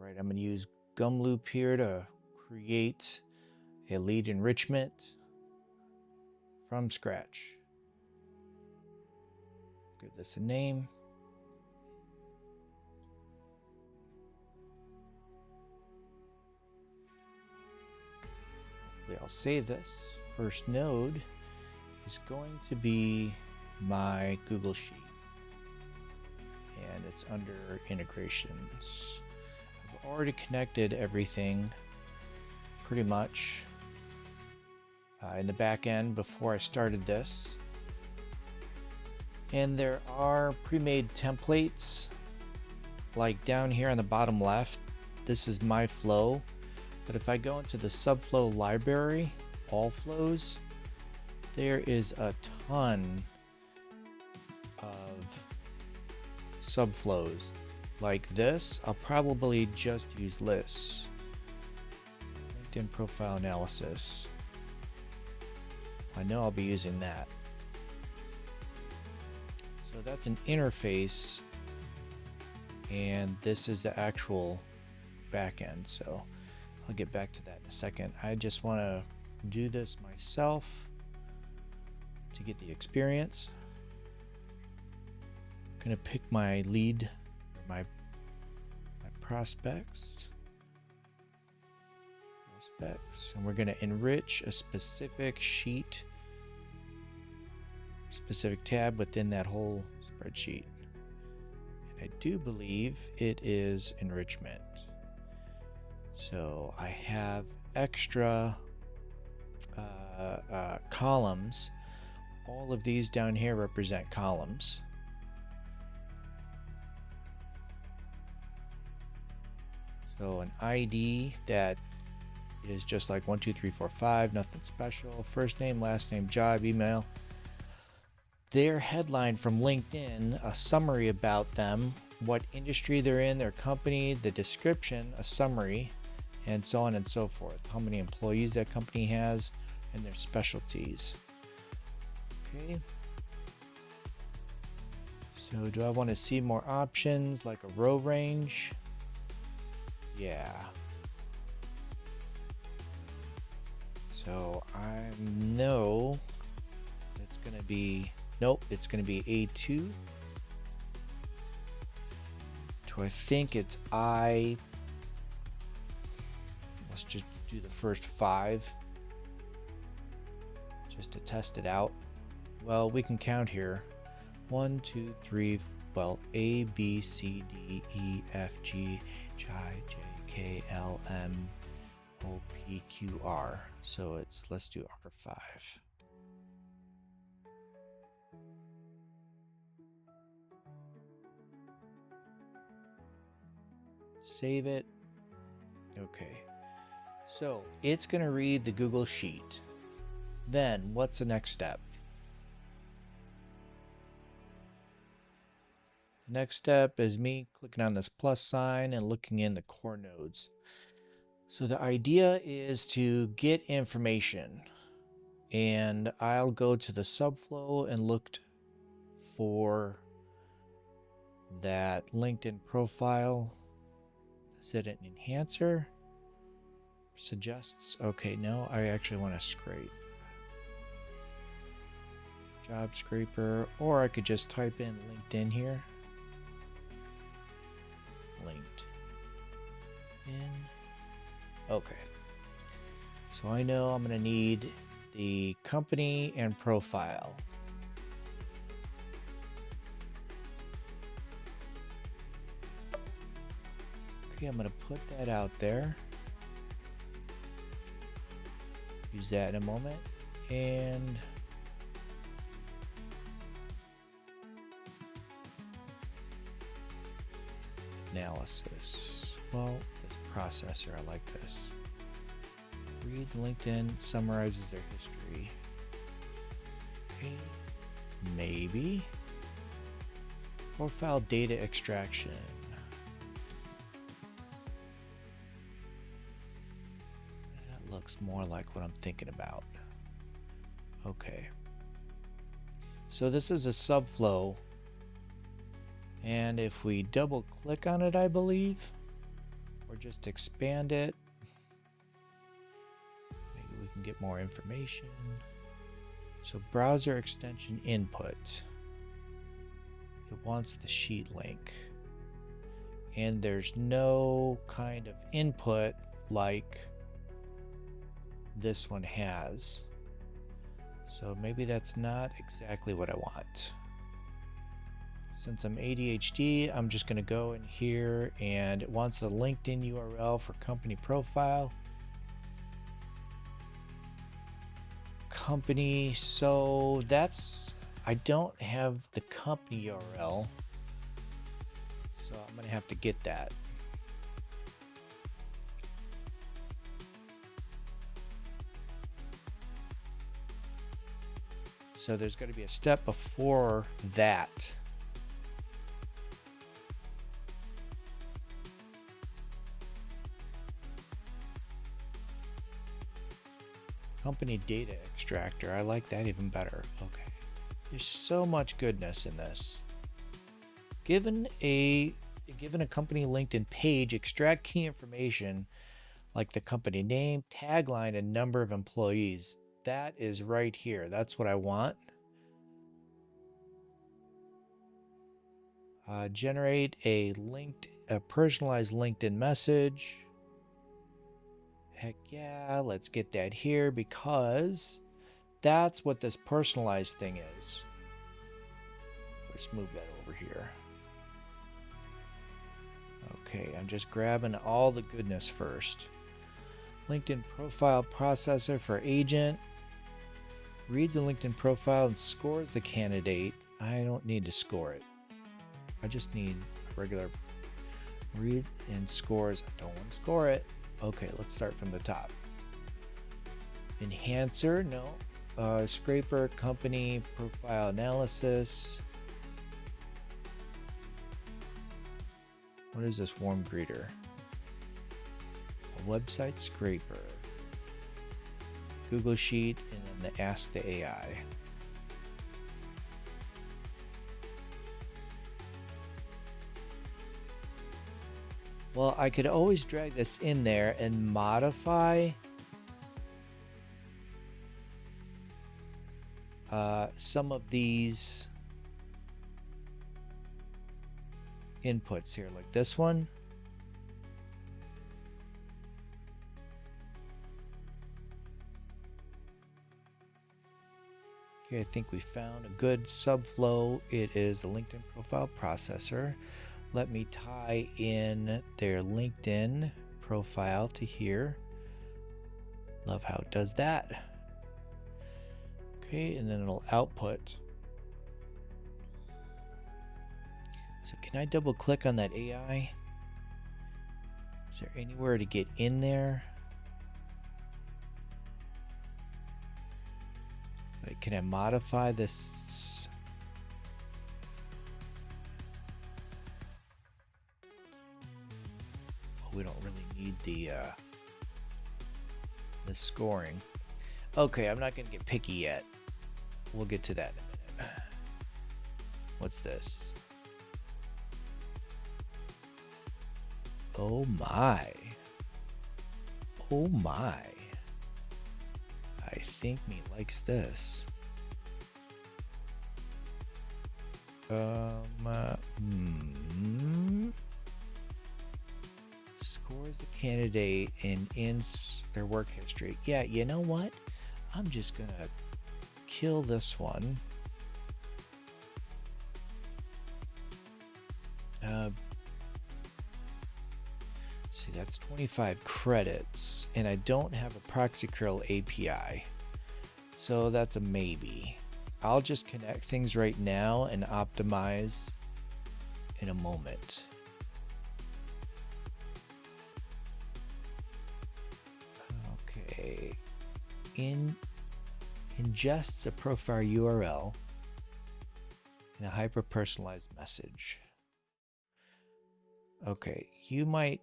right, I'm going to use Gumloop here to create a lead enrichment from scratch. Give this a name. Hopefully I'll save this. First node is going to be my Google Sheet. And it's under integrations. I've already connected everything pretty much in the back end before I started this. And there are pre-made templates like down here on the bottom left. This is my flow, but if I go into the Subflow library, all flows, there is a ton of subflows like this. I'll probably just use lists. LinkedIn profile analysis. I know I'll be using that. So that's an interface, and this is the actual backend. So I'll get back to that in a second. I just want to do this myself to get the experience. I'm going to pick my lead, my prospects, and we're going to enrich a specific sheet, specific tab within that whole spreadsheet. And I do believe it is enrichment. So I have extra columns. All of these down here represent columns. So an ID that is just like 1, 2, 3, 4, 5, nothing special. First name, last name, job, email. Their headline from LinkedIn, a summary about them, what industry they're in, their company, the description, a summary, and so on and so forth. How many employees that company has, and their specialties. Okay. So do I want to see more options like a row range? Yeah. So I know it's going to be, nope, it's going to be A2. Do I think it's I? Let's just do the first 5 just to test it out. Well, we can count here. 1, 2, 3, well, A, B, C, D, E, F, G, H, I, J, K, L, M, O, P, Q, R. So let's do R5. Save it. Okay. So it's going to read the Google Sheet. Then what's the next step? The next step is me clicking on this plus sign and looking in the core nodes. So the idea is to get information, and I'll go to the Subflow and look for that LinkedIn profile. Is it an enhancer? Suggests, okay, no, I actually want to scrape. Job scraper, or I could just type in LinkedIn here. Linked in. Okay. So I know I'm going to need the company and profile. Okay, I'm going to put that out there. Use that in a moment. And analysis. Well, this processor, I like this. Reads LinkedIn, summarizes their history. Okay, maybe. Profile data extraction. That looks more like what I'm thinking about. Okay. So this is a Subflow. And if we double click on it, I believe, or just expand it. Maybe we can get more information. So browser extension input. It wants the sheet link. And there's no kind of input like this one has. So maybe that's not exactly what I want. Since I'm ADHD, I'm just going to go in here, and it wants a LinkedIn URL for company profile. Company, so that's, I don't have the company URL, so I'm going to have to get that. So there's going to be a step before that. Company data extractor. I like that even better. Okay. There's so much goodness in this. Given a company LinkedIn page, extract key information like the company name, tagline, and number of employees. That is right here. That's what I want. Generate a personalized LinkedIn message. Heck yeah, let's get that here because that's what this personalized thing is. Let's move that over here. Okay, I'm just grabbing all the goodness first. LinkedIn profile processor for agent. Reads a LinkedIn profile and scores the candidate. I don't need to score it. I just need regular read and scores. I don't want to score it. Okay, let's start from the top. Enhancer, no. Scraper, company, profile analysis. What is this warm greeter? A website scraper. Google Sheet, and then the Ask the AI. Well, I could always drag this in there and modify some of these inputs here, like this one. Okay, I think we found a good Subflow. It is the LinkedIn profile processor. Let me tie in their LinkedIn profile to here. Love how it does that. Okay, and then it'll output. So can I double click on that AI? Is there anywhere to get in there? Like, can I modify this? Oh, we don't really need the scoring. Okay, I'm not gonna get picky yet. We'll get to that in a minute. What's this? Oh my. Oh my. I think me likes this. Scores the candidate and ends their work history. Yeah, you know what? I'm just gonna kill this one. See, that's 25 credits, and I don't have a proxy curl API, so that's a maybe. I'll just connect things right now and optimize in a moment. Okay, ingests a profile URL and a hyper-personalized message. Okay, you might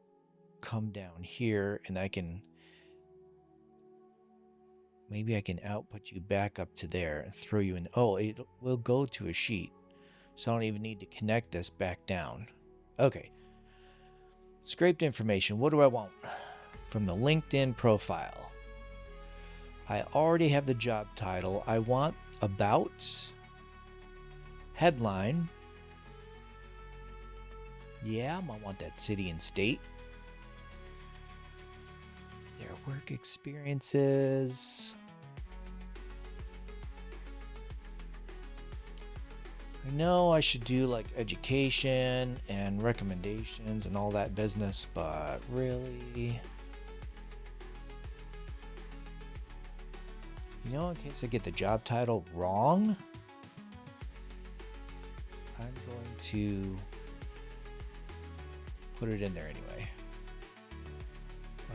come down here and maybe I can output you back up to there and throw you in. Oh, it will go to a sheet, so I don't even need to connect this back down. Okay, Scraped information. What do I want? From the LinkedIn profile. I already have the job title. I want about, headline. Yeah, I want that city and state. Their work experiences. I know I should do like education and recommendations and all that business, but really, you know, in case I get the job title wrong, I'm going to put it in there anyway.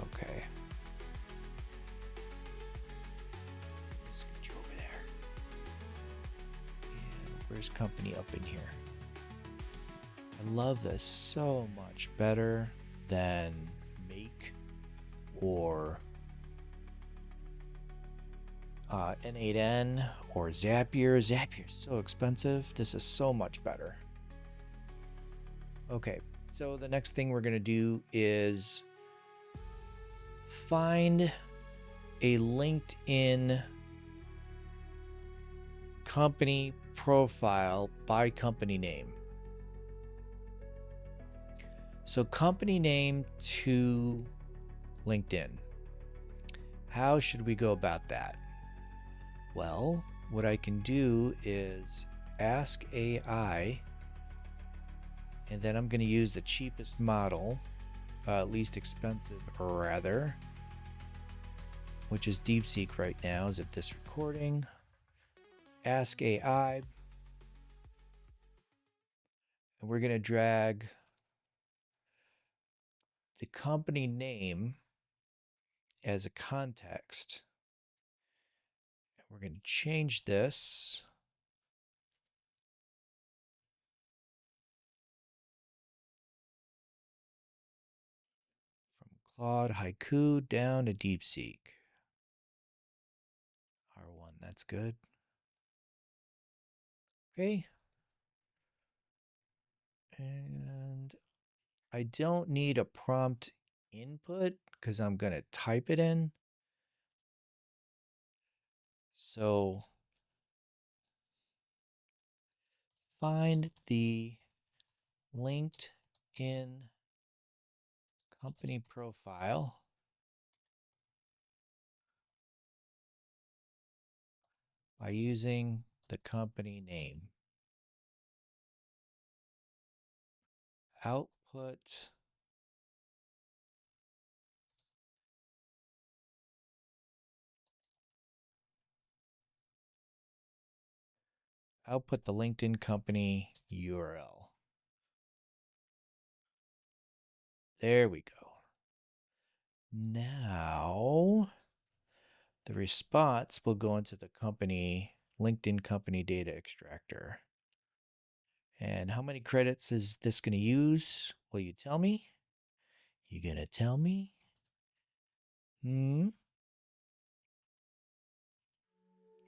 Okay. Let's get you over there. And where's company up in here? I love this so much better than Make or N8N or Zapier. Zapier's so expensive. This is so much better. Okay, so the next thing we're going to do is find a LinkedIn company profile by company name. So company name to LinkedIn. How should we go about that? Well, what I can do is ask AI, and then I'm going to use the cheapest model, least expensive rather, which is DeepSeek right now as of this recording. Ask AI, and we're going to drag the company name as a context. We're going to change this from Claude Haiku down to DeepSeek. R1, that's good. Okay. And I don't need a prompt input because I'm going to type it in. So find the LinkedIn company profile by using the company name. Output the LinkedIn company URL. There we go. Now the response will go into the company LinkedIn company data extractor. And how many credits is this going to use? Will you tell me? You going to tell me?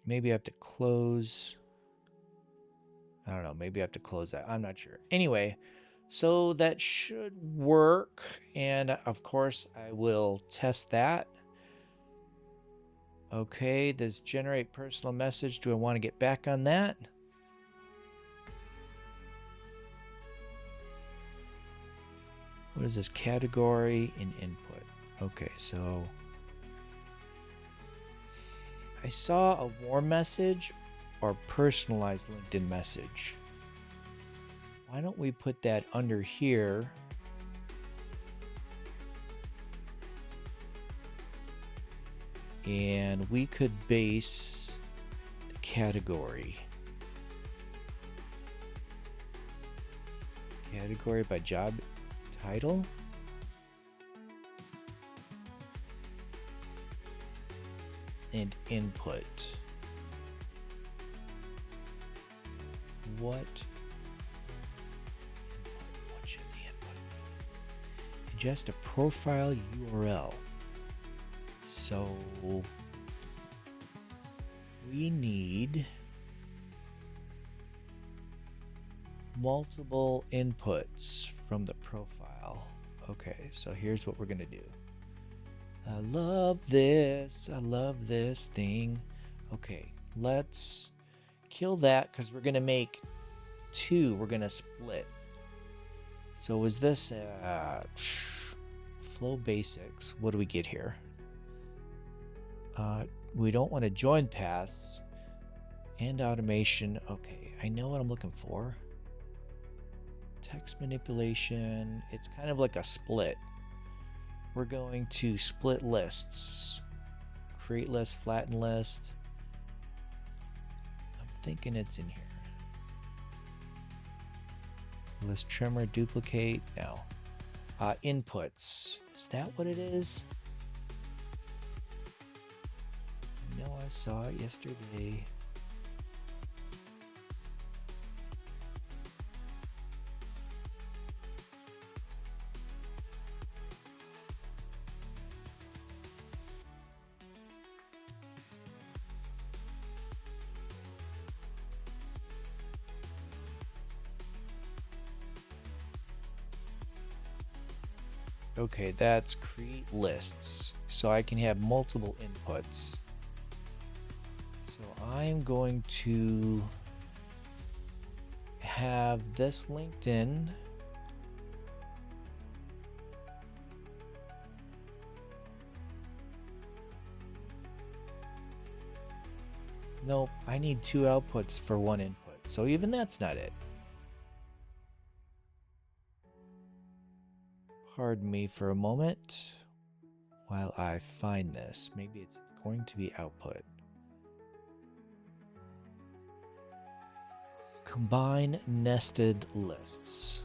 Maybe I have to close. I don't know. Maybe I have to close that. I'm not sure. Anyway, so that should work. And of course, I will test that. Okay, this generate personal message. Do I want to get back on that? What is this? Category and input. Okay, so I saw a warm message or personalized LinkedIn message. Why don't we put that under here? And we could base the category. Category by job title. And input. What should the input be? Ingest a profile URL. So we need multiple inputs from the profile. Okay, so here's what we're gonna do. I love this. I love this thing. Okay, let's kill that because we're gonna make two. We're gonna split. So is this flow basics? What do we get here? We don't want to join paths and automation. Okay, I know what I'm looking for. Text manipulation. It's kind of like a split. We're going to split lists. Create list, flatten list. I'm thinking it's in here. List trimmer, duplicate. No. Inputs. Is that what it is? I know I saw it yesterday. Okay, that's create lists. So I can have multiple inputs. So I'm going to have this linked in. Nope, I need two outputs for one input. So even that's not it. Pardon me for a moment while I find this. Maybe it's going to be output. Combine nested lists.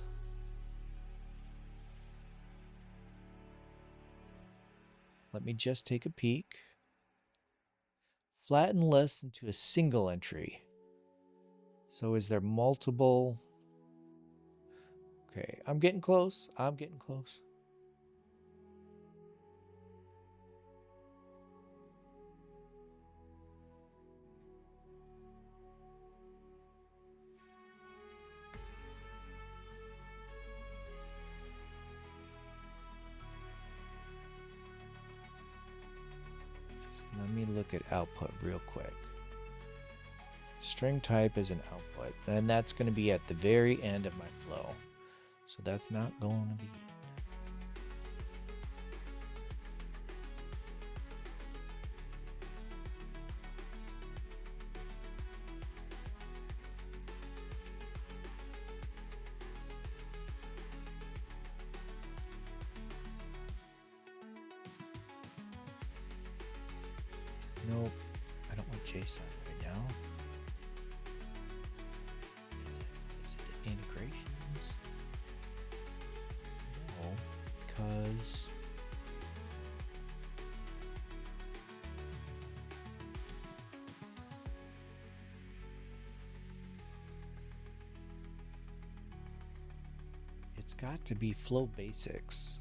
Let me just take a peek. Flatten list into a single entry. So is there multiple? Okay, I'm getting close. I'm getting close. Let me look at output real quick. String type is an output, and that's going to be at the very end of my flow. So that's not going to be it. Nope, I don't want JSON right now. Is it integrations? No, because it's got to be flow basics.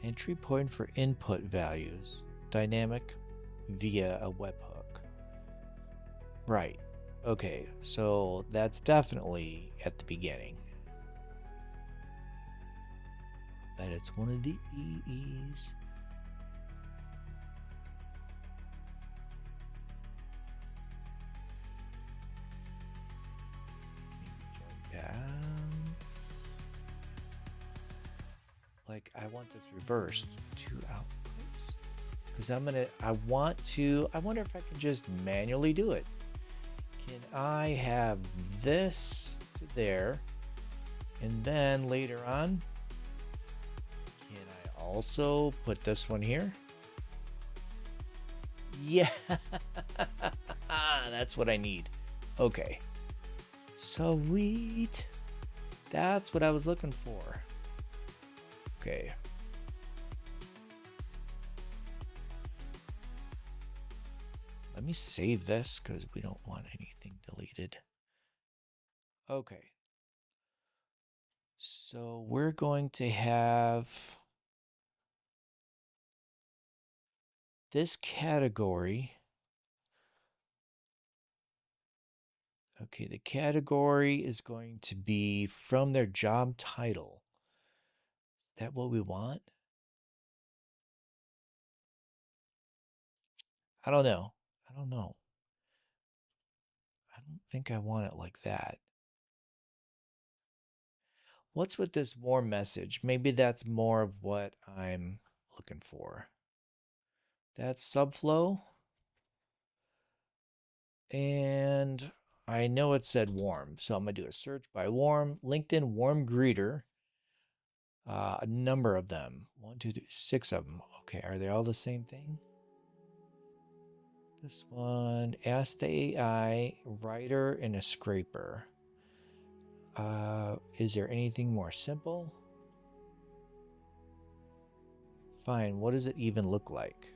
Entry point for input values, dynamic via a webhook. Right. Okay, so that's definitely at the beginning. Bet it's one of the EEs. Like I want this reversed. Two outputs. Because I wonder if I can just manually do it. Can I have this to there? And then later on, can I also put this one here? Yeah, that's what I need. Okay. Sweet. That's what I was looking for. Okay. Let me save this because we don't want anything deleted. Okay. So we're going to have this category. Okay, the category is going to be from their job title. Is that what we want? I don't know. I don't know. I don't think I want it like that. What's with this warm message? Maybe that's more of what I'm looking for. That's Subflow. And I know it said warm, so I'm going to do a search by warm. LinkedIn warm greeter. A number of them. 1, 2, 3, 6 of them. Okay, are they all the same thing? This one, ask the AI, writer, and a scraper. Is there anything more simple? Fine, what does it even look like?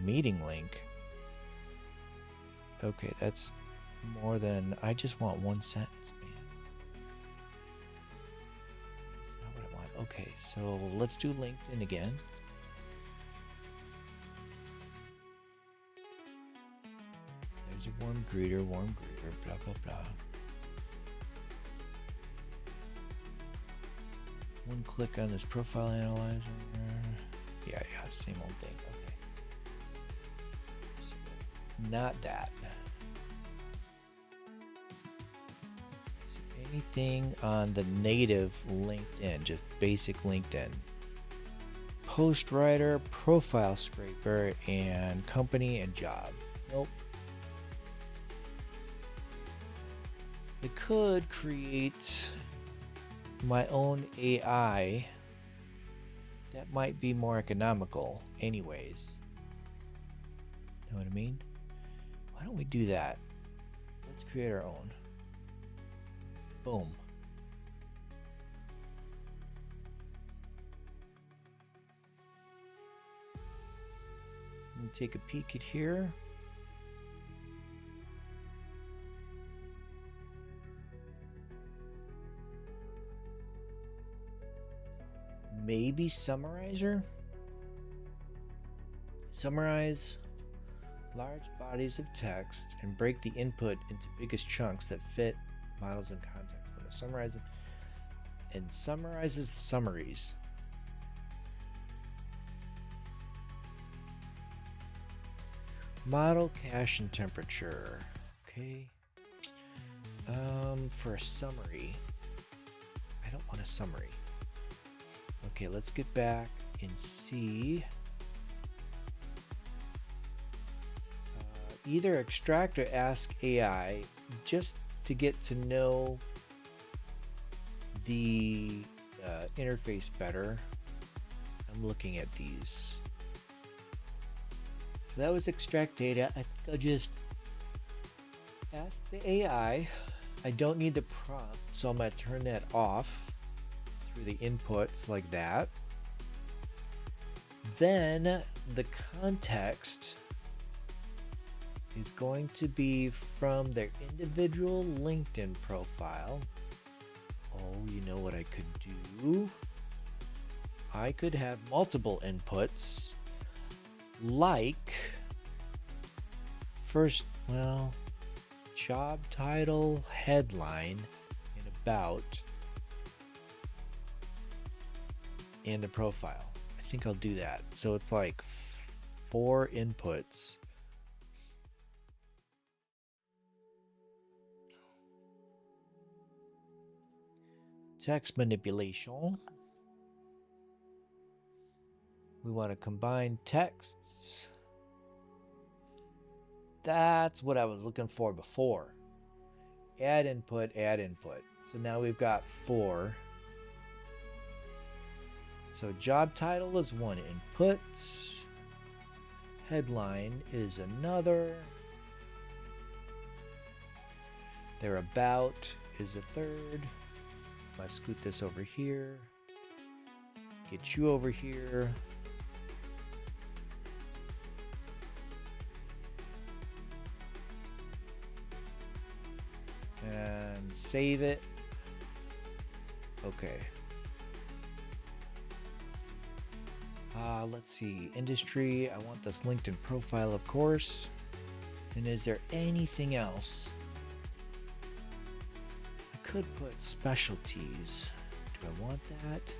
Meeting link. Okay, that's more than, I just want one sentence, man. That's not what I want. Okay, so let's do LinkedIn again. There's a warm greeter, blah, blah, blah. One click on this profile analyzer. Yeah, same old thing. Okay. So not that. Is there anything on the native LinkedIn, just basic LinkedIn? Post writer, profile scraper, and company and job. Nope. I could create my own AI that might be more economical anyways. Know what I mean? Why don't we do that? Let's create our own. Boom. Let me take a peek at here. Maybe summarizer? Summarize large bodies of text and break the input into biggest chunks that fit models and context. When it summarizes and summarizes the summaries. Model cache and temperature. Okay. For a summary. I don't want a summary. Okay, let's get back and see. Either extract or ask AI just to get to know the interface better. I'm looking at these. So that was extract data. I think I'll just ask the AI. I don't need the prompt, so I'm going to turn that off through the inputs like that. Then the context is going to be from their individual LinkedIn profile. Oh, you know what I could do? I could have multiple inputs, like first, well, job title, headline, and about, and the profile. I think I'll do that. So it's like 4 inputs. Text manipulation. We want to combine texts. That's what I was looking for before. Add input, add input. So now we've got 4. So job title is 1 input. Headline is another. Their about is a 3rd. I scoot this over here. Get you over here. And and save it. Okay. Let's see. Industry. I want this LinkedIn profile, of course. And is there anything else? I could put specialties. Do I want that?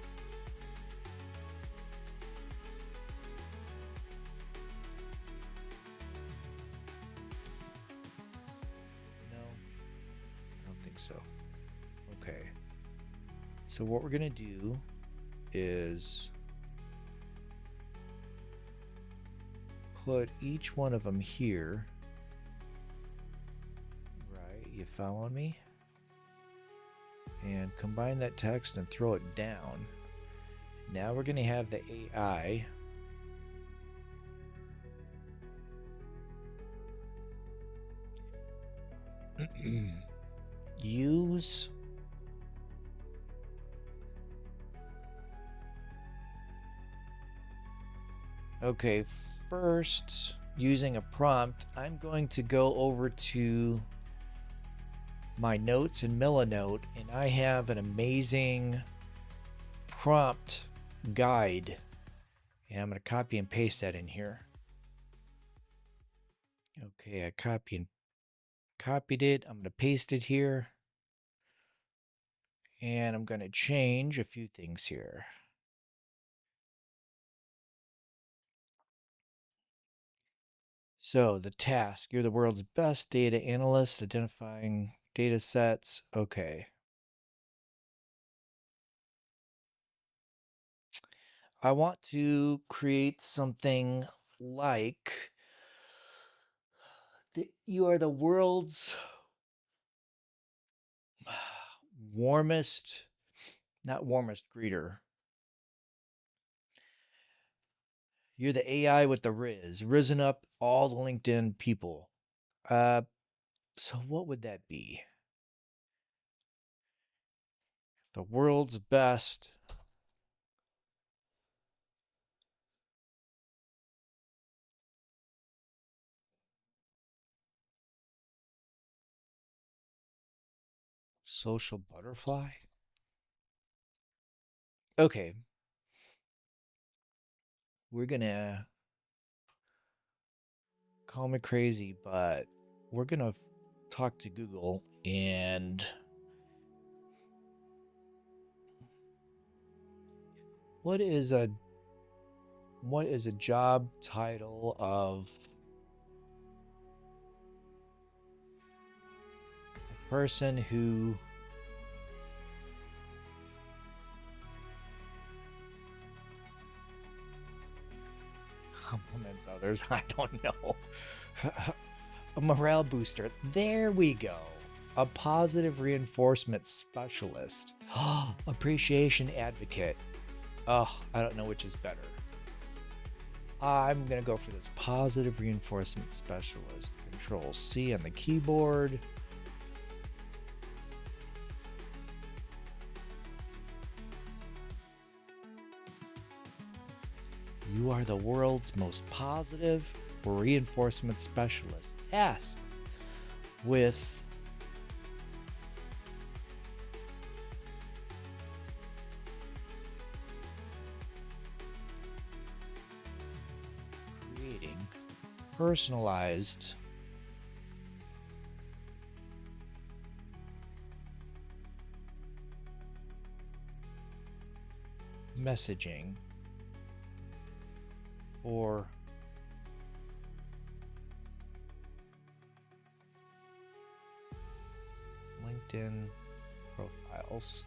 No, I don't think so. Okay. So what we're going to do is put each one of them here. Right, you following me? And combine that text and throw it down. Now we're going to have the AI use okay, first using a prompt, I'm going to go over to my notes in Milanote, and I have an amazing prompt guide, and I'm going to copy and paste that in here. Okay, I copied it. I'm going to paste it here, and I'm going to change a few things here. So the task, you're the world's best data analyst, identifying data sets. Okay. I want to create something like you are the world's warmest, not warmest greeter. You're the AI with the risen up all the LinkedIn people. So what would that be? The world's best social butterfly? Okay. We're gonna call me crazy, but we're gonna talk to Google and what is a job title of a person who compliments others? I don't know. A morale booster. There we go. A positive reinforcement specialist. Appreciation advocate. Oh, I don't know which is better. I'm going to go for this positive reinforcement specialist. Control C on the keyboard. You are the world's most positive reinforcement specialist, tasked with creating personalized messaging for LinkedIn profiles.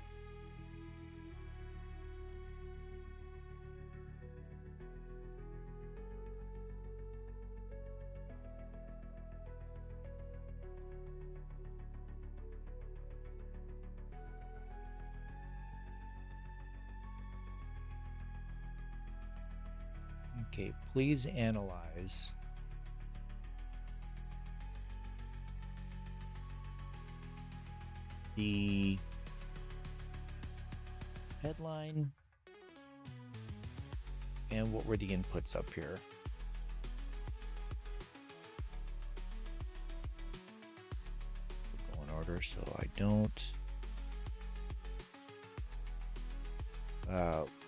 Okay, please analyze the headline and what were the inputs up here. We're going over order so I don't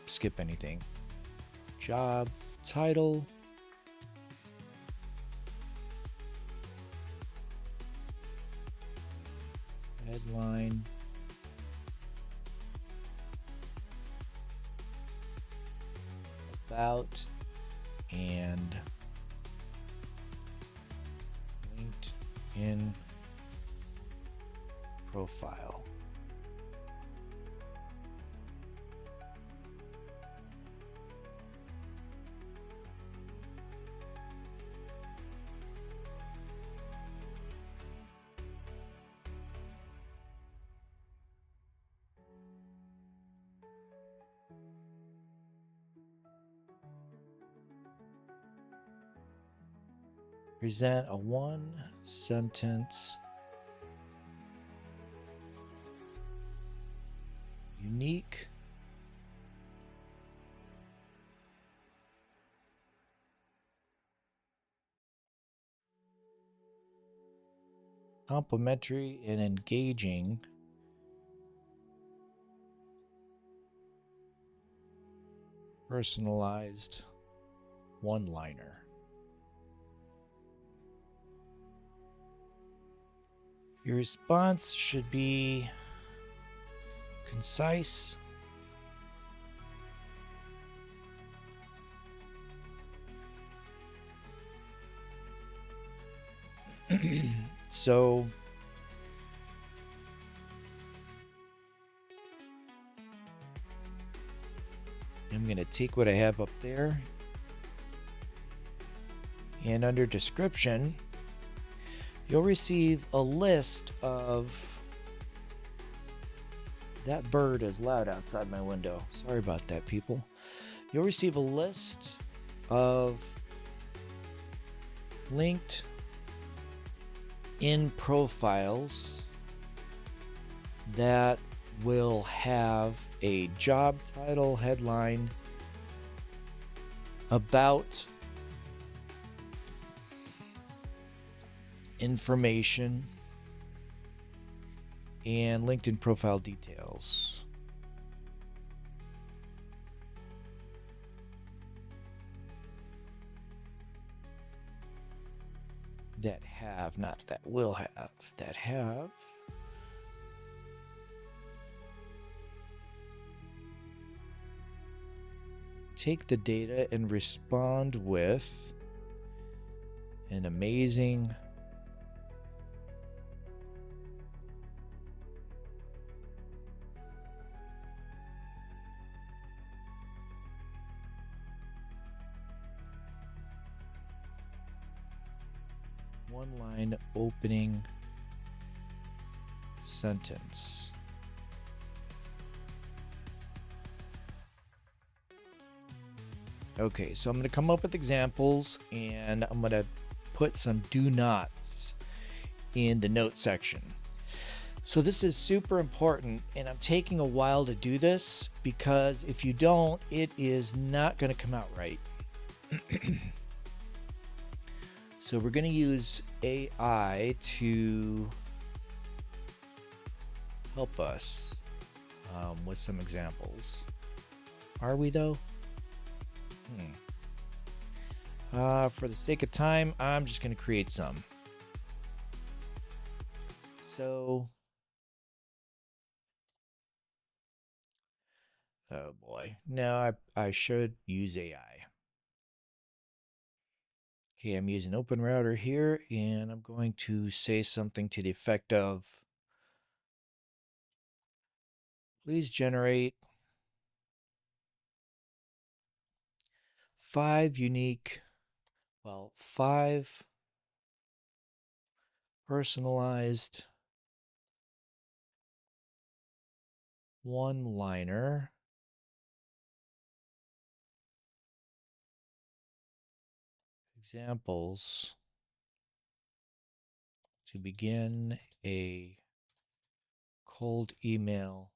skip anything. Job title. Headline. About. And LinkedIn profile. Present a one-sentence unique complimentary and engaging personalized one-liner. Your response should be concise, so I'm going to take what I have up there, and under description, you'll receive a list of... That bird is loud outside my window. Sorry about that, people. You'll receive a list of linked in profiles that will have a job title, headline, about information, and LinkedIn profile details. That have, not that will have, that have take the data and respond with an amazing one-line opening sentence. Okay, so I'm going to come up with examples, and I'm going to put some do nots in the note section. So this is super important, and I'm taking a while to do this because if you don't, it is not going to come out right. So we're going to use AI to help us with some examples. Are we, though? For the sake of time, I'm just going to create some. So, oh boy. No, I should use AI. Okay, I'm using Open Router here, and I'm going to say something to the effect of, please generate 5 personalized one-liner examples to begin a cold email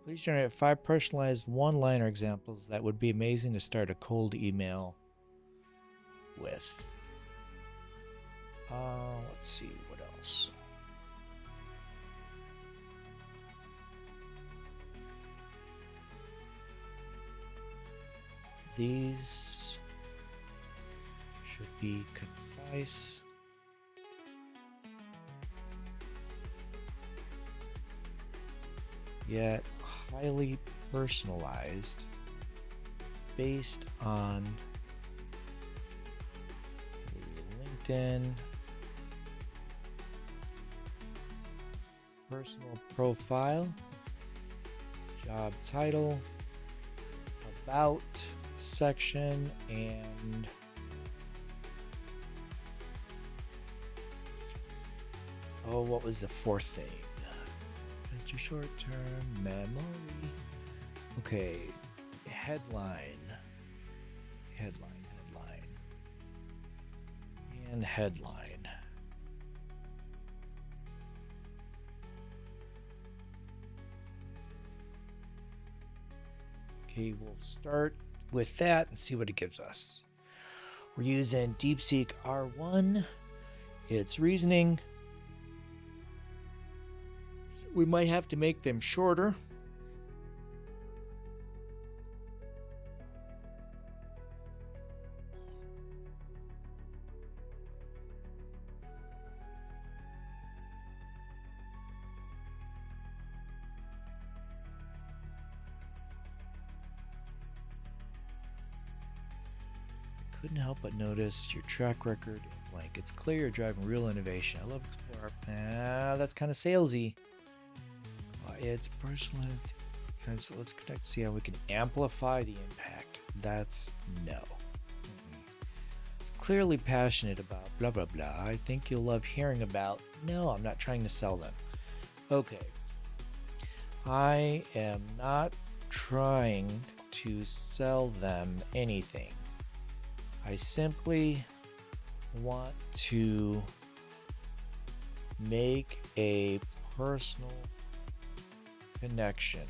Please generate 5 personalized one-liner examples that would be amazing to start a cold email with. Let's see, what else? These should be concise. Yet highly personalized based on the LinkedIn personal profile, job title, about section, and what was the fourth thing? It's your short-term memory. Okay, headline, and headline. Okay, we'll start with that and see what it gives us. We're using DeepSeek R1. It's reasoning. So we might have to make them shorter. Couldn't help but notice your track record in blank. It's clear you're driving real innovation. I love Explorer. That's kind of salesy. It's personalized. So let's connect, see how we can amplify the impact. That's no. It's clearly passionate about blah, blah, blah. I think you'll love hearing about. No, I'm not trying to sell them. Okay. I am not trying to sell them anything. I simply want to make a personal connection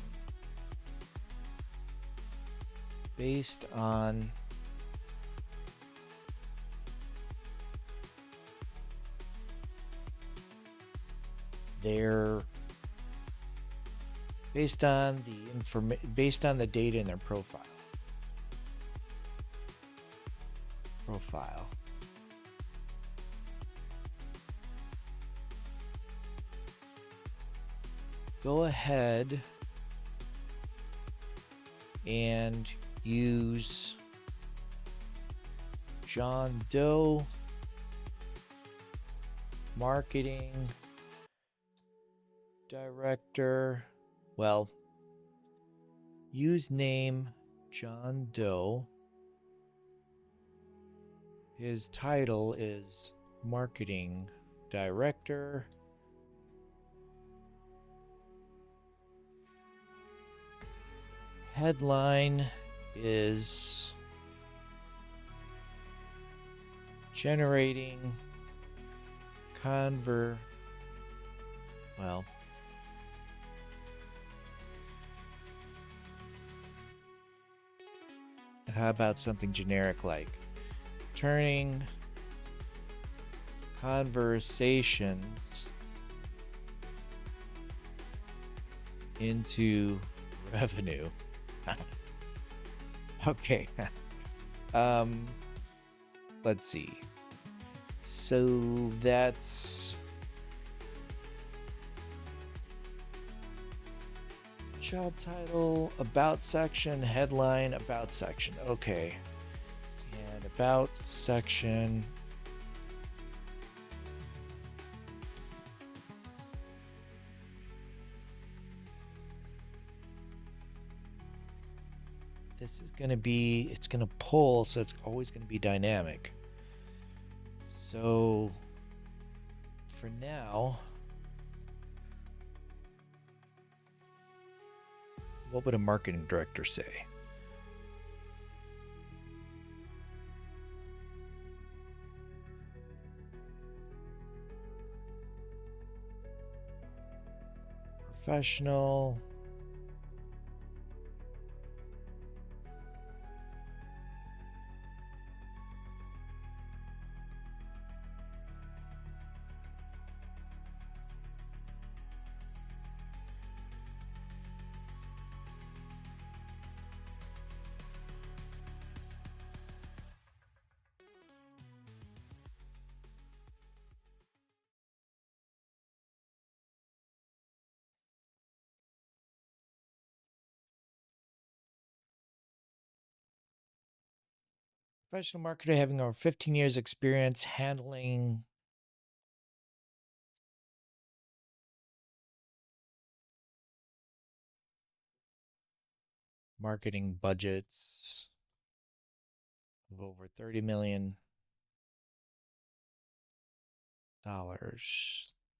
based on their based on the data in their profile. Go ahead and use John Doe marketing director. Well, use name John Doe. His title is marketing director. Headline is generating well, how about something generic like turning conversations into revenue. Okay. Let's see. So that's job title, about section, headline, about section. Okay. And about section. This is going to be, it's going to pull, so it's always going to be dynamic. So for now, what would a marketing director say? Professional. Professional marketer having over 15 years experience handling marketing budgets of over $30 million.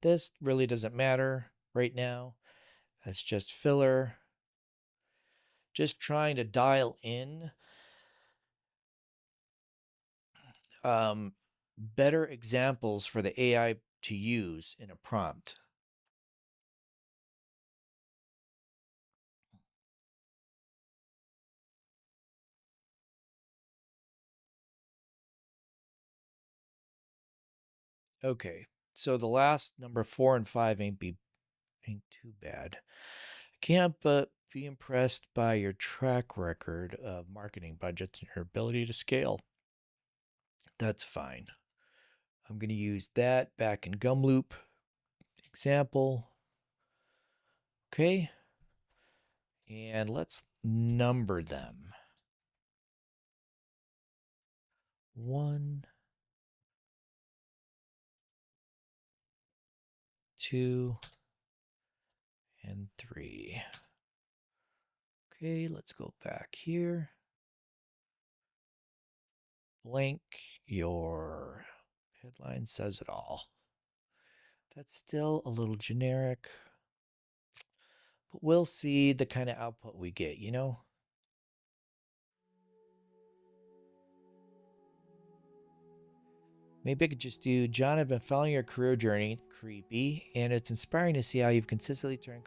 This really doesn't matter right now. That's just filler. Just trying to dial in better examples for the AI to use in a prompt. Okay, so the last number 4 and 5 ain't too bad. Can't but be impressed by your track record of marketing budgets and your ability to scale. That's fine. I'm going to use that back in Gumloop. Example. Okay. And let's number them. 1, 2, and 3. Okay, let's go back here. Blank, your headline says it all. That's still a little generic, but we'll see the kind of output we get, you know? Maybe I could just do, John, I've been following your career journey, creepy, and it's inspiring to see how you've consistently turned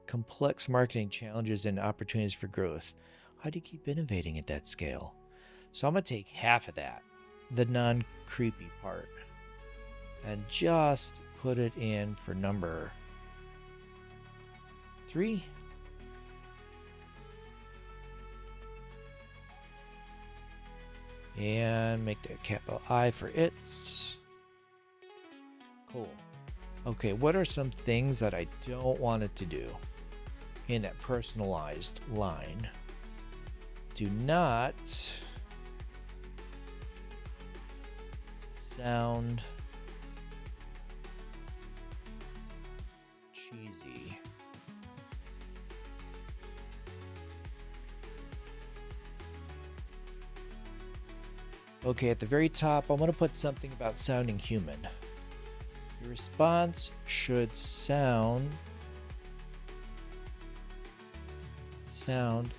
complex marketing challenges and opportunities for growth. How do you keep innovating at that scale? So I'm going to take half of that, the non-creepy part, and just put it in for number 3. And make that capital I for its. Cool. Okay, what are some things that I don't want it to do in that personalized line? Do not sound cheesy. Okay, at the very top, I'm going to put something about sounding human. Your response should sound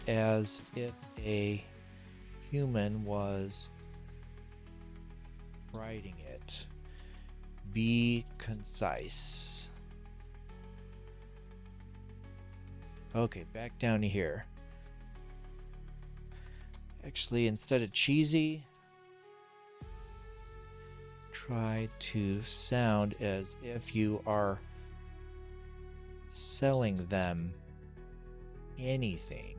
as if a human was writing it. Be concise. Okay, back down to here. Actually, instead of cheesy, try to sound as if you are selling them anything.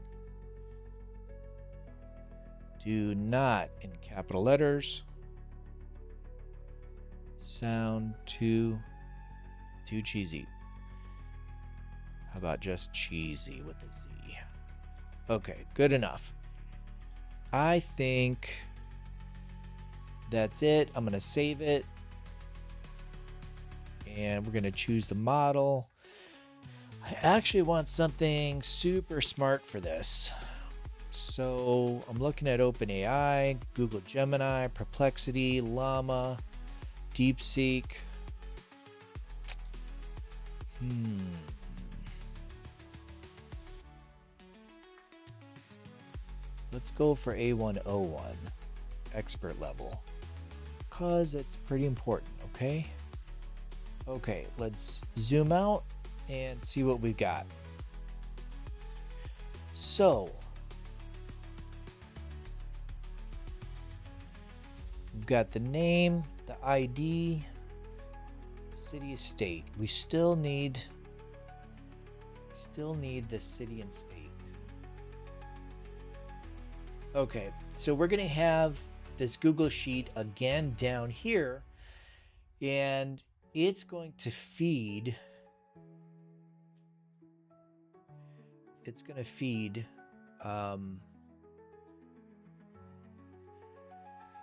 Do not, in capital letters, sound too cheesy. How about just cheesy with a Z? Okay, good enough. I think that's it. I'm going to save it. And we're going to choose the model. I actually want something super smart for this. So I'm looking at OpenAI, Google Gemini, Perplexity, Llama, DeepSeek. Let's go for A101, expert level, because it's pretty important, okay? Okay, let's zoom out and see what we've got. So, we've got the name, the ID, city, state. We still need the city and state. Okay, so we're going to have this Google Sheet again down here, and it's going to feed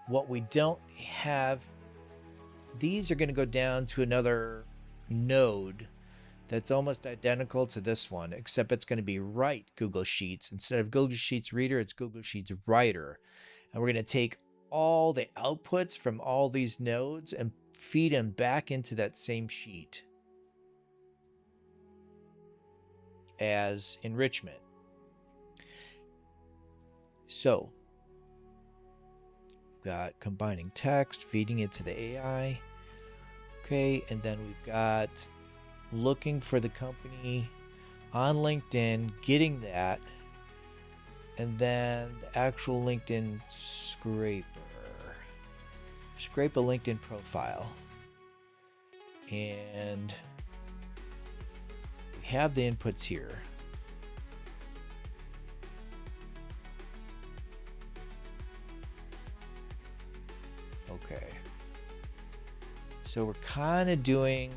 What we don't have, these are going to go down to another node that's almost identical to this one, except it's going to be Write Google Sheets. Instead of Google Sheets Reader, it's Google Sheets Writer. And we're going to take all the outputs from all these nodes and feed them back into that same sheet as enrichment. So we've got combining text, feeding it to the AI. Okay, and then we've got looking for the company on LinkedIn, getting that, and then the actual LinkedIn scraper. Scrape a LinkedIn profile. And we have the inputs here. Okay. So we're kind of doing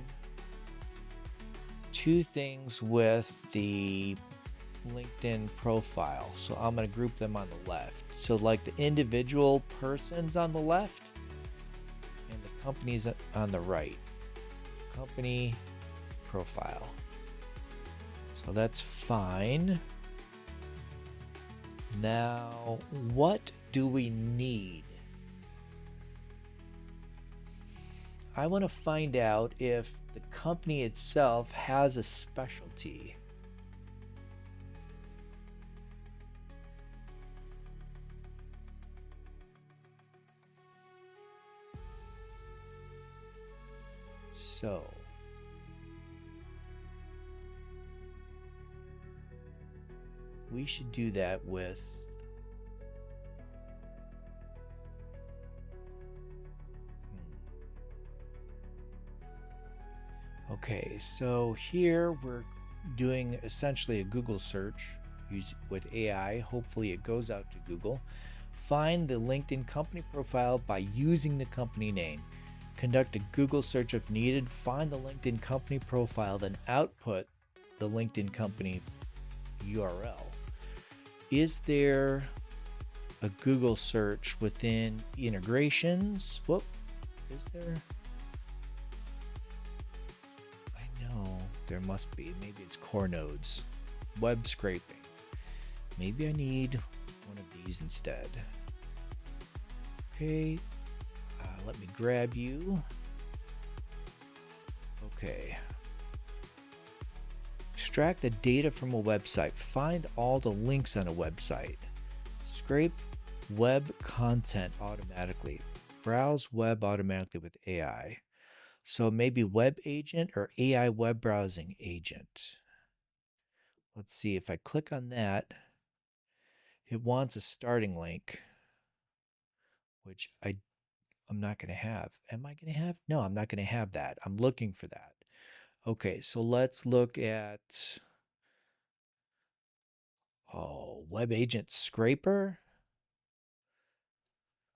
two things with the LinkedIn profile. So I'm going to group them on the left. So like the individual persons on the left and the companies on the right. Company profile. So that's fine. Now, what do we need? I want to find out if the company itself has a specialty. So, we should do that with Okay, so here we're doing essentially a Google search with AI. Hopefully it goes out to Google. Find the LinkedIn company profile by using the company name. Conduct a Google search if needed. Find the LinkedIn company profile, then output the LinkedIn company URL. Is there a Google search within integrations? Whoop, is there? There must be. Maybe it's core nodes. Web scraping. Maybe I need one of these instead. Okay. Let me grab you. Okay. Extract the data from a website. Find all the links on a website. Scrape web content automatically. Browse web automatically with AI. So maybe web agent or AI web browsing agent. Let's see, if I click on that, it wants a starting link, which I'm not going to have. Am I going to have? No, I'm not going to have that. I'm looking for that. Okay, so let's look at, web agent scraper.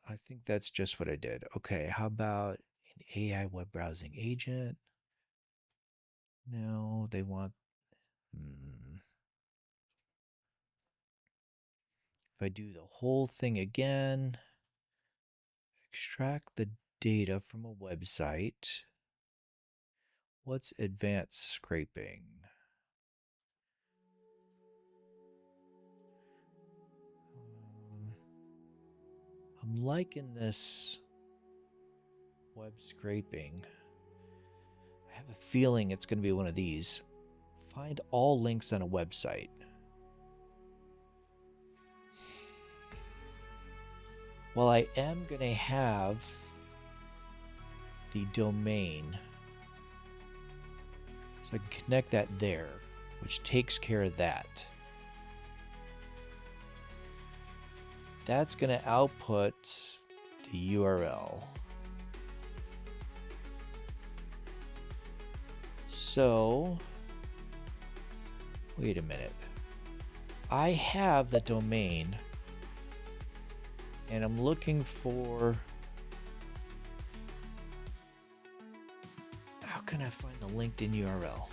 I think that's just what I did. Okay, how about an AI web browsing agent? No, they want, If I do the whole thing again, extract the data from a website. What's advanced scraping? I'm liking this web scraping. I have a feeling it's going to be one of these. Find all links on a website. Well, I am going to have the domain. So I can connect that there, which takes care of that. That's going to output the URL. So, wait a minute. I have the domain, and I'm looking for, how can I find the LinkedIn URL?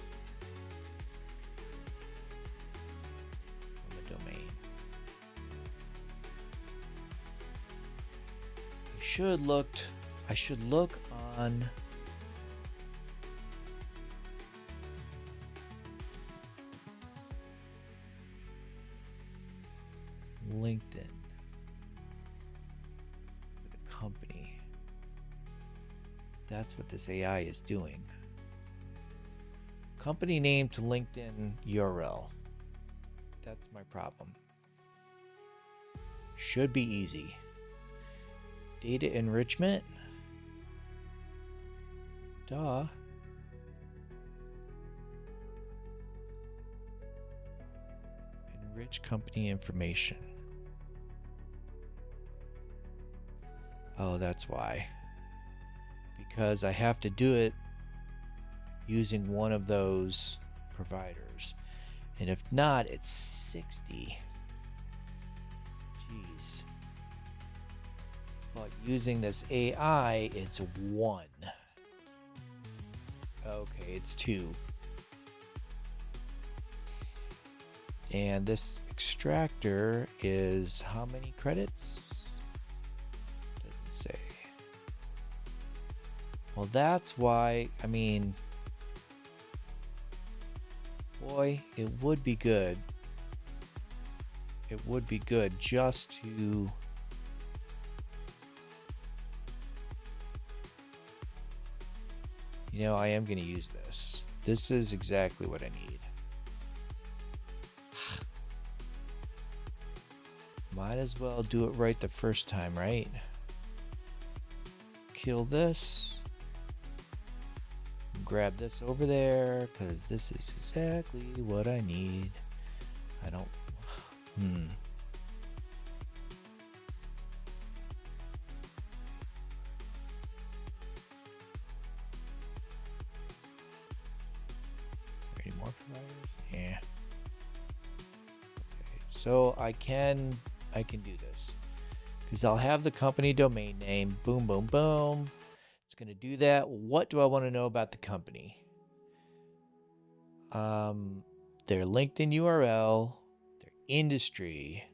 I should look on LinkedIn for the company. That's what this AI is doing. Company name to LinkedIn URL. That's my problem. Should be easy. Data enrichment. Duh. Enrich company information. Oh, that's why. Because I have to do it using one of those providers. And if not, it's 60. Jeez. But using this AI, it's 1. Okay, it's 2. And this extractor is how many credits? Doesn't say. Well, that's why, I mean, boy, it would be good. It would be good just to I am going to use this. This is exactly what I need. Might as well do it right the first time, right? Kill this. Grab this over there, because this is exactly what I need. I don't... Any more providers? Yeah. Okay, so I can do this. Because I'll have the company domain name. Boom, boom, boom. It's going to do that. What do I want to know about the company? Their LinkedIn URL, their industry,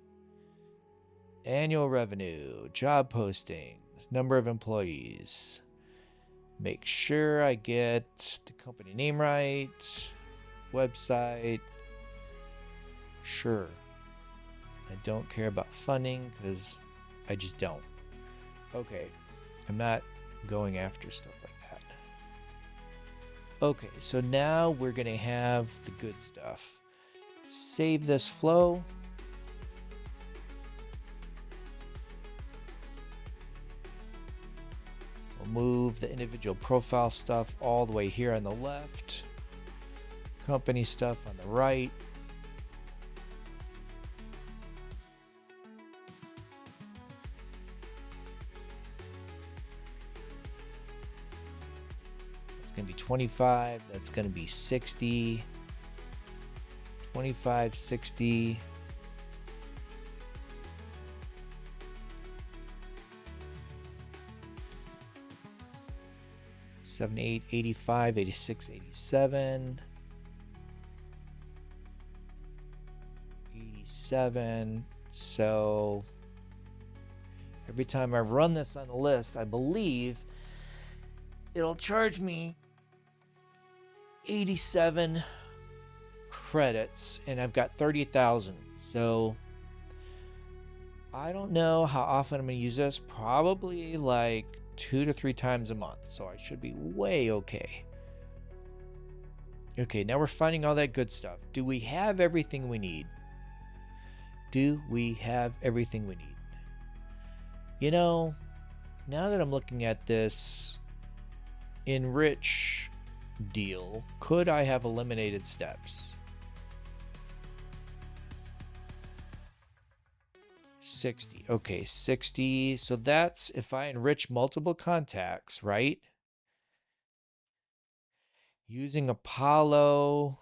annual revenue, job postings, number of employees. Make sure I get the company name right, website. Sure. I don't care about funding because I just don't. Okay. I'm not going after stuff like that. Okay, so now we're going to have the good stuff. Save this flow. We'll move the individual profile stuff all the way here on the left. Company stuff on the right. Going to be 25, that's going to be 60, 25, 60, 78, 85, 86, 87, 87. So every time I run this on the list, I believe it'll charge me 87 credits, and I've got 30,000. So I don't know how often I'm going to use this. Probably like 2 to 3 times a month. So I should be way okay. Okay, now we're finding all that good stuff. Do we have everything we need? Do we have everything we need? You know, now that I'm looking at this enrich deal, could I have eliminated steps? 60. Okay, 60. So that's if I enrich multiple contacts, right? Using Apollo,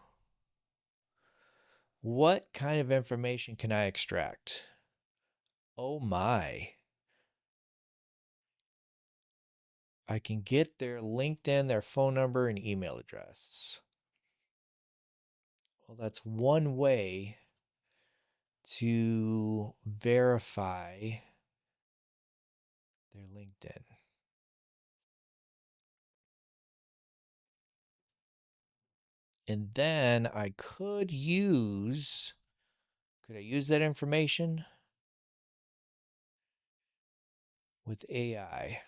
what kind of information can I extract? Oh my. I can get their LinkedIn, their phone number, and email address. Well, that's one way to verify their LinkedIn. And then I could I use that information with AI?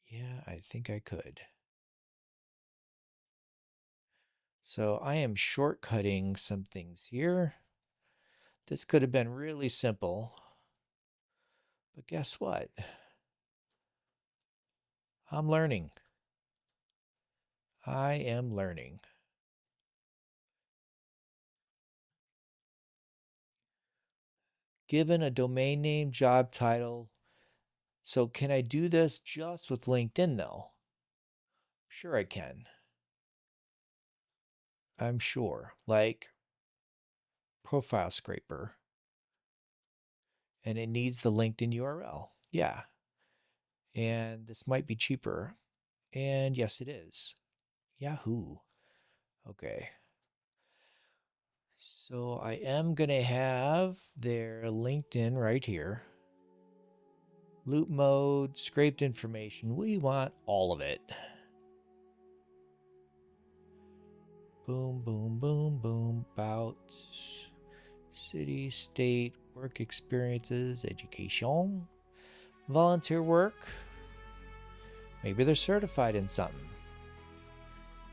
Yeah, I think I could. So I am shortcutting some things here. This could have been really simple. But guess what? I'm learning. I am learning. Given a domain name, job title. So can I do this just with LinkedIn though? Sure I can. I'm sure. Like profile scraper. And it needs the LinkedIn URL. Yeah. And this might be cheaper. And yes, it is. Yahoo. Okay. So I am going to have their LinkedIn right here. Loop mode, scraped information. We want all of it. Boom, boom, boom, boom. About city, state, work experiences, education, volunteer work. Maybe they're certified in something.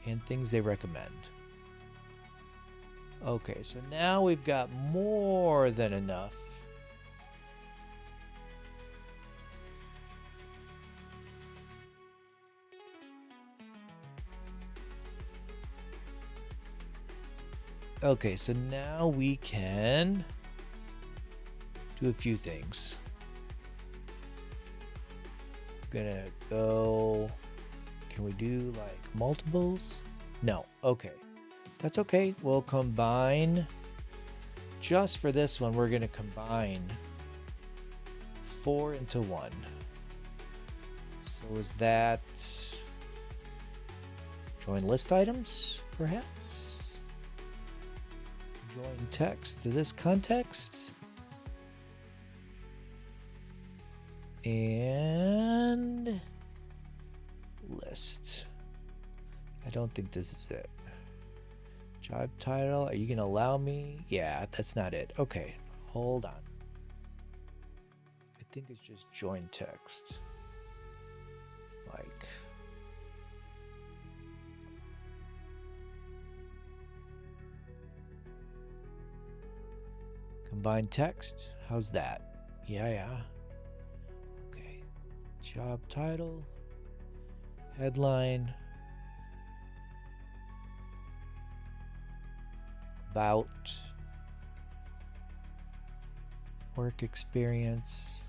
And things they recommend. Okay, so now we've got more than enough. Okay, so now we can do a few things. I'm gonna go, can we do like multiples? No, okay. That's okay, we'll combine. Just for this one, we're gonna combine 4 into 1. So is that join list items, perhaps? Join text to this context. And list. I don't think this is it. Job title, are you going to allow me? Yeah, that's not it. Okay, hold on. I think it's just join text. Like, combine text. How's that? Yeah. Okay. Job title, headline, about, work experience,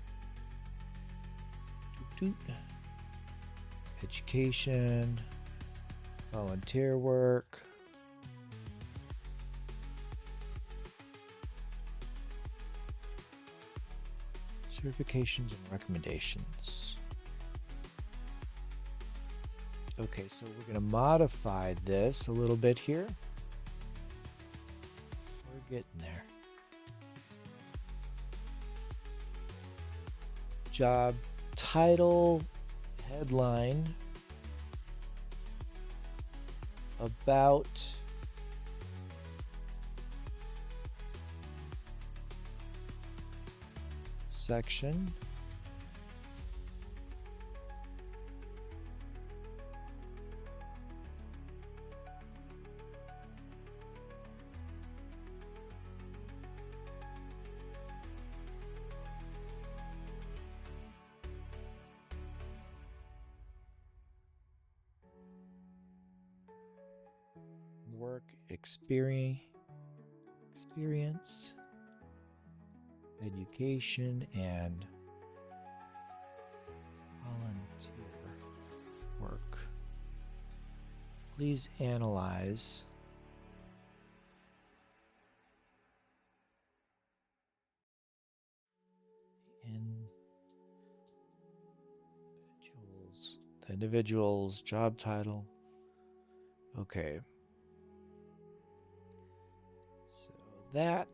education, volunteer work, certifications and recommendations. Okay, so we're going to modify this a little bit here. We're getting there. Job title, headline, about, section, work experience, education, and volunteer work. Please analyze the individual's job title. Okay. So that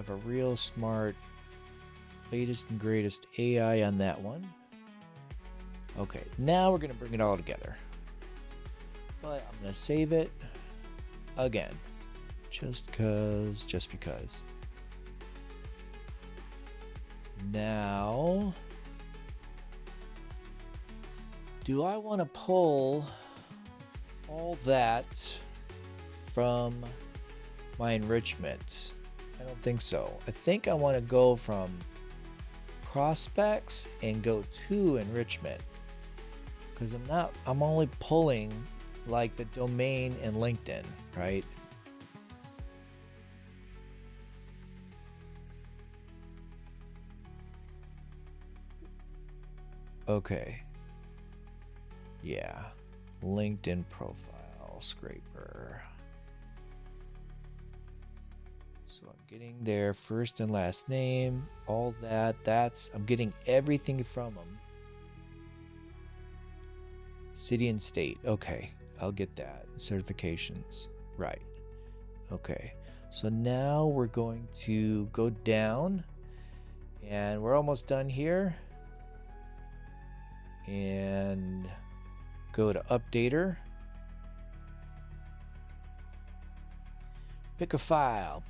have a real smart, latest and greatest AI on that one. Okay, now we're going to bring it all together. But I'm going to save it again. Just because. Now, do I want to pull all that from my enrichment? I don't think so. I think I want to go from prospects and go to enrichment, because I'm only pulling like the domain and LinkedIn, right? Okay. Yeah. LinkedIn profile scraper. So I'm getting their first and last name, all that. I'm getting everything from them. City and state. Okay. I'll get that. Certifications. Right. Okay. So now we're going to go down, and we're almost done here. And go to updater. Pick a file.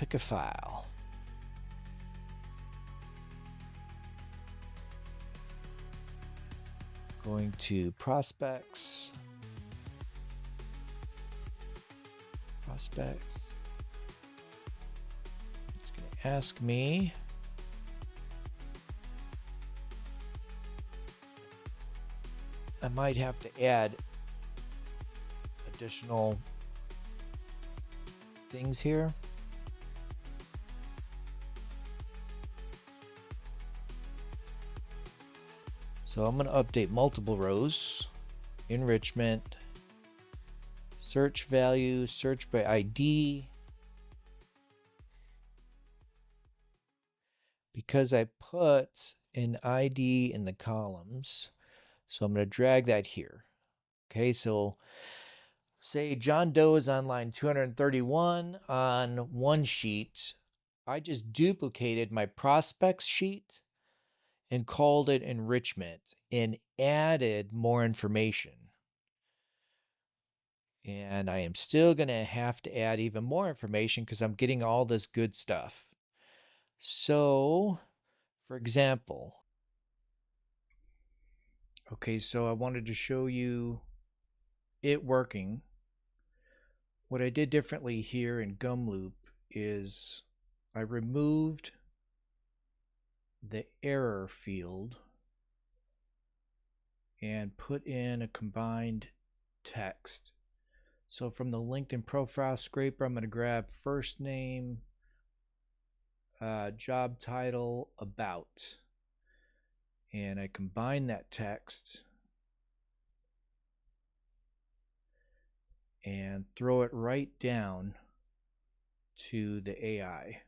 Going to prospects. It's going to ask me. I might have to add additional things here. So I'm going to update multiple rows. Enrichment. Search value. Search by ID. Because I put an ID in the columns, so I'm going to drag that here. Okay, so say John Doe is on line 231 on one sheet. I just duplicated my prospects sheet and called it enrichment and added more information. And I am still going to have to add even more information because I'm getting all this good stuff. So, for example, okay, so I wanted to show you it working. What I did differently here in Gumloop is I removed the error field and put in a combined text. So from the LinkedIn profile scraper, I'm going to grab first name, job title, about, and I combine that text and throw it right down to the AI.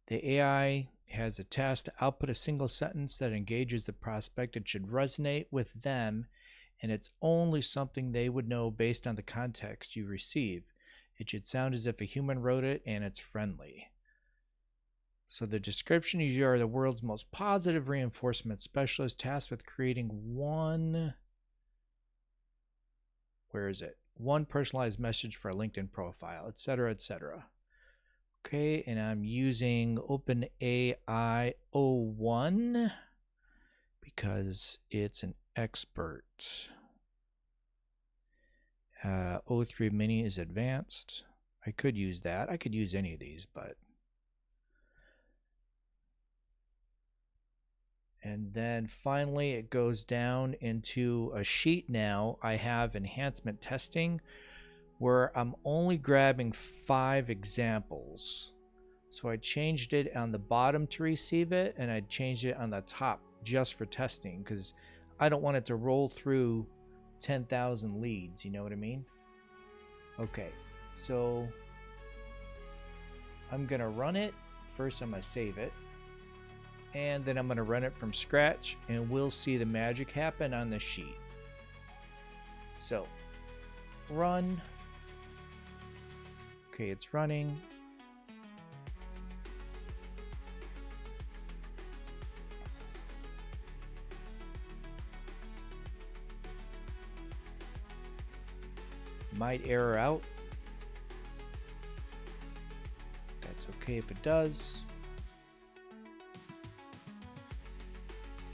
The AI has a task to output a single sentence that engages the prospect. It should resonate with them, and it's only something they would know based on the context you receive. It should sound as if a human wrote it, and it's friendly. So the description is, you are the world's most positive reinforcement specialist tasked with creating one personalized message for a LinkedIn profile, etc., etc. Okay, and I'm using OpenAI 01 because it's an expert. 03 Mini is advanced. I could use that. I could use any of these, but. And then finally it goes down into a sheet now. I have enhancement testing where I'm only grabbing 5 examples. So I changed it on the bottom to receive it, and I changed it on the top just for testing because I don't want it to roll through 10,000 leads, you know what I mean? Okay, so I'm going to run it. First I'm going to save it. And then I'm going to run it from scratch, and we'll see the magic happen on the sheet. So, run. Okay, it's running. might error out. That's okay if it does.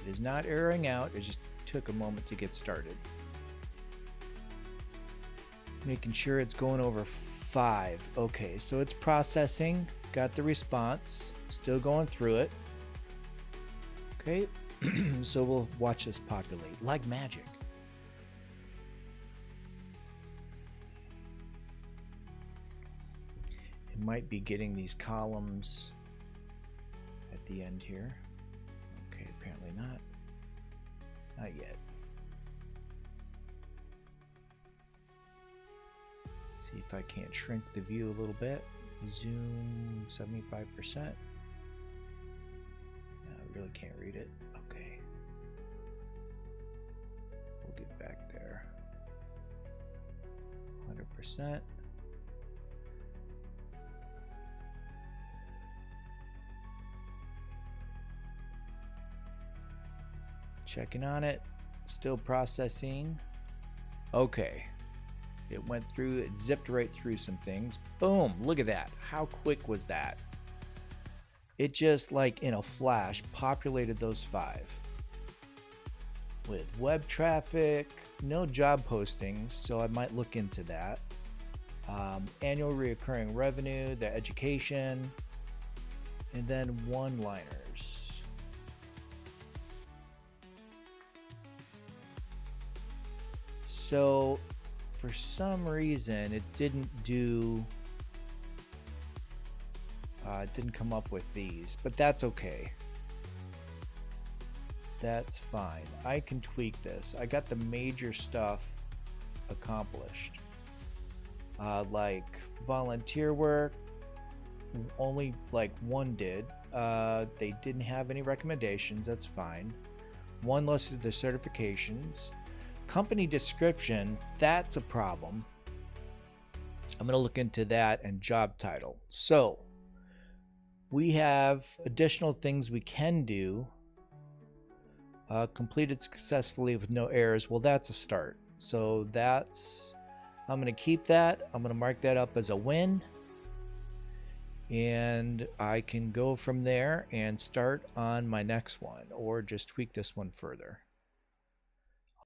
It is not erroring out, it just took a moment to get started. Making sure it's going over 5. Okay, so it's processing, got the response, still going through it. Okay, so we'll watch this populate like magic. It might be getting these columns at the end here. Okay, apparently not. Not yet. See if I can't shrink the view a little bit. Zoom 75%. No, I really can't read it. Okay. We'll get back there. 100%. Checking on it. Still processing. Okay. It went through, it zipped right through some things. Boom, look at that. How quick was that? It just, like in a flash, populated those 5. With web traffic, no job postings, so I might look into that. Annual recurring revenue, the education, and then one-liners. So for some reason it didn't come up with these, but that's okay. That's fine. I can tweak this. I got the major stuff accomplished. Like volunteer work, only like 1 did. They didn't have any recommendations. That's fine. 1 listed their certifications. Company description, that's a problem. I'm going to look into that, and job title. So we have additional things we can do. Completed successfully with no errors. Well, that's a start. So I'm going to keep that. I'm going to mark that up as a win. And I can go from there and start on my next one, or just tweak this one further.